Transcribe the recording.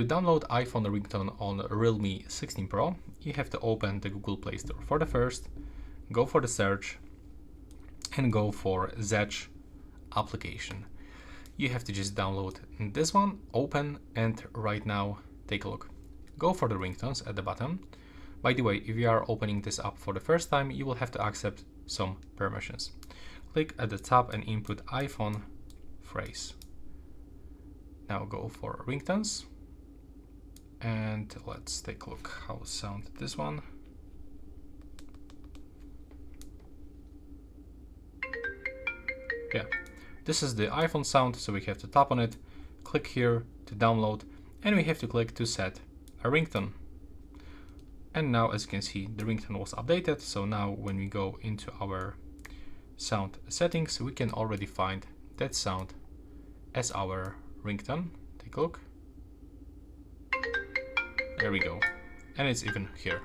To download iPhone ringtone on Realme 16 Pro, you have to open the Google Play Store. For the first, go for the search and go for Zedge application. You have to just download this one, open, and right now take a look. Go for the ringtones at the bottom. By the way, if you are opening this up for the first time, you will have to accept some permissions. Click at the top and input iPhone phrase. Now go for ringtones. And let's take a look how sound this one. Yeah, this is the iPhone sound, so we have to tap on it, click here to download, and we have to click to set a ringtone. And now, as you can see, the ringtone was updated, so now when we go into our sound settings, we can already find that sound as our ringtone. Take a look. There we go. And it's even here.